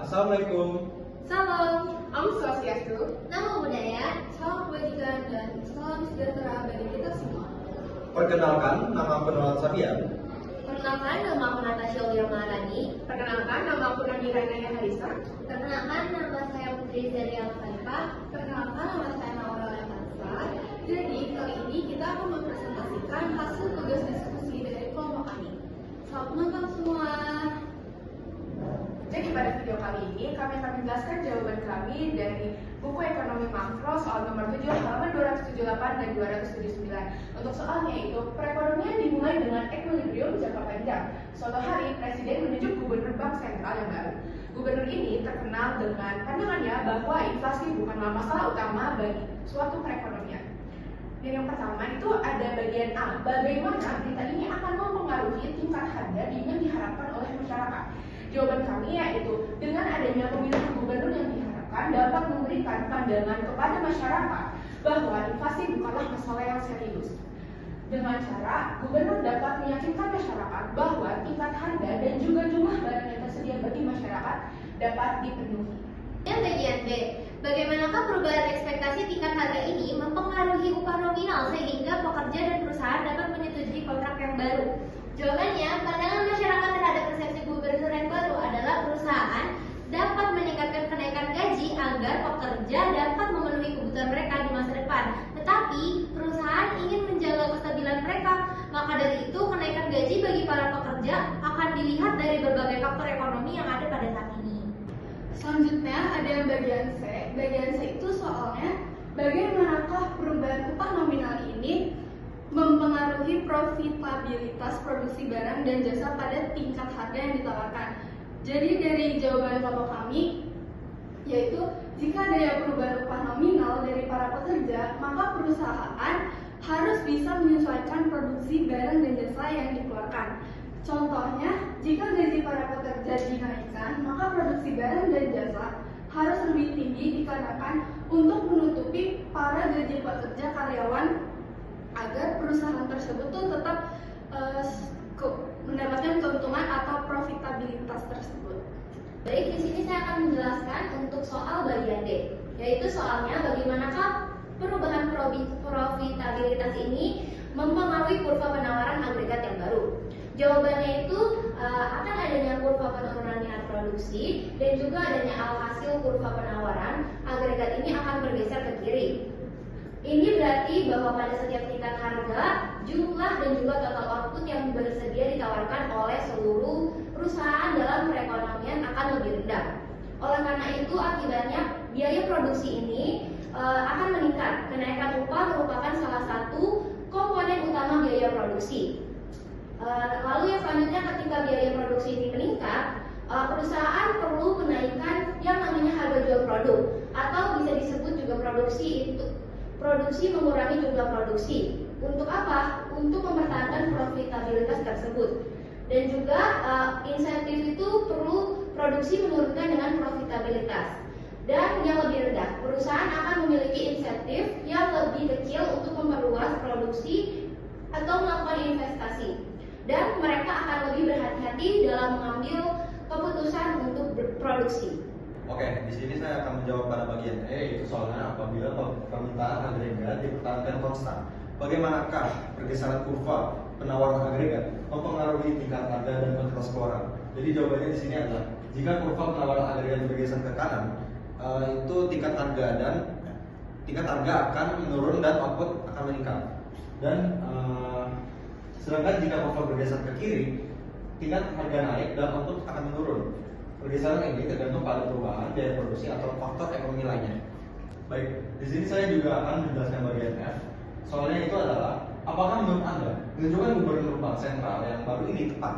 Assalamualaikum. Salam, Om Swastiastu, Namo Buddhaya. salam kebajikan dan salam sejahtera bagi kita semua. Perkenalkan, nama aku Nolan Sabian. Perkenalkan, nama aku Natasha Aulia Maharani. Perkenalkan, nama aku Nabila Naya Harisa. Perkenalkan, nama saya Putri Zaria Khalifah. Perkenalkan, nama saya Naura Lemansa. Jadi, kali ini kita akan mempresentasikan hasil tugas diskusi dari kelompok kami. Selamat menonton semua. Jadi pada video kali ini kami akan menjelaskan jawaban kami dari buku ekonomi makro soal nomor 7 halaman 278 dan 279. Untuk soalnya itu, perekonomian dimulai dengan equilibrium jangka panjang. Suatu hari, Presiden menunjuk Gubernur Bank Sentral yang baru. Gubernur ini terkenal dengan pandangannya bahwa inflasi bukanlah masalah utama bagi suatu perekonomian. Dan yang pertama itu ada bagian A, bagaimana berita ini akan mempengaruhi tingkat harga yang diharapkan oleh masyarakat. Jawaban kami yaitu dengan adanya pemilihan gubernur yang diharapkan dapat memberikan pandangan kepada masyarakat bahwa inflasi bukanlah masalah yang serius. Dengan cara gubernur dapat meyakinkan masyarakat bahwa tingkat harga dan juga jumlah barang yang tersedia bagi masyarakat dapat dipenuhi. Dan bagian B, bagaimanakah perubahan ekspektasi tingkat harga ini mempengaruhi upah nominal sehingga pekerja dan perusahaan dapat menyetujui kontrak yang baru? Jawabannya, pandangan masyarakat terhadap persepsi gubernur yang baru adalah perusahaan dapat meningkatkan kenaikan gaji agar pekerja dapat memenuhi kebutuhan mereka di masa depan. Tetapi, perusahaan ingin menjaga kestabilan mereka, maka dari itu kenaikan gaji bagi para pekerja akan dilihat dari berbagai faktor ekonomi yang ada pada saat ini. Selanjutnya ada yang bagian C. Bagian C itu soalnya bagaimanakah perubahan upah nominal ini mempengaruhi profitabilitas produksi barang dan jasa pada tingkat harga yang ditawarkan. Jadi dari jawaban kelompok kami yaitu jika ada perubahan upah nominal dari para pekerja, maka perusahaan harus bisa menyesuaikan produksi barang dan jasa yang dikeluarkan. Contohnya, jika gaji para pekerja dinaikkan, maka produksi barang dan jasa harus lebih tinggi dikarenakan untuk menutupi para gaji pekerja karyawan agar perusahaan tersebut tuh tetap mendapatkan keuntungan atau profitabilitas tersebut. Baik, di sini saya akan menjelaskan untuk soal bagian D, yaitu soalnya bagaimanakah perubahan profitabilitas ini mempengaruhi kurva penawaran agregat yang baru. Jawabannya itu akan adanya kurva penurunan minat produksi dan juga adanya alhasil kurva penawaran agregat ini akan bergeser ke kiri. Ini berarti bahwa pada setiap tingkat harga, jumlah dan juga total output yang bersedia ditawarkan oleh seluruh perusahaan dalam perekonomian akan lebih rendah. Oleh karena itu, akibatnya biaya produksi ini akan meningkat. Kenaikan upah merupakan salah satu komponen utama biaya produksi. Lalu yang selanjutnya, ketika biaya produksi ini meningkat, perusahaan perlu menaikkan yang namanya harga jual produk, atau bisa disebut juga produksi mengurangi jumlah produksi. Untuk apa? Untuk mempertahankan profitabilitas tersebut. Dan juga insentif itu perlu produksi menurunkan dengan profitabilitas. Dan yang lebih rendah, perusahaan akan memiliki insentif yang lebih kecil untuk memperluas produksi atau melakukan investasi. Dan mereka akan lebih berhati-hati dalam mengambil keputusan untuk berproduksi. Oke, di sini saya akan menjawab pada bagian E, yaitu soalnya apabila permintaan agregat dipertahankan konstan. Bagaimanakah pergeseran kurva penawaran agregat mempengaruhi tingkat harga dan kuantitas keluaran? Jadi jawabannya di sini adalah jika kurva penawaran agregat bergeser ke kanan, itu tingkat harga akan menurun dan output akan meningkat. Dan sedangkan jika kurva bergeser ke kiri, tingkat harga naik dan output akan menurun. Pergeseran ini tergantung pada perubahan biaya produksi atau faktor ekonomi lainnya. Baik, di sini saya juga akan menjelaskan bagian F. Soalnya itu adalah, apakah menurut Anda kunjungan Gubernur Bank Sentral yang baru ini tepat?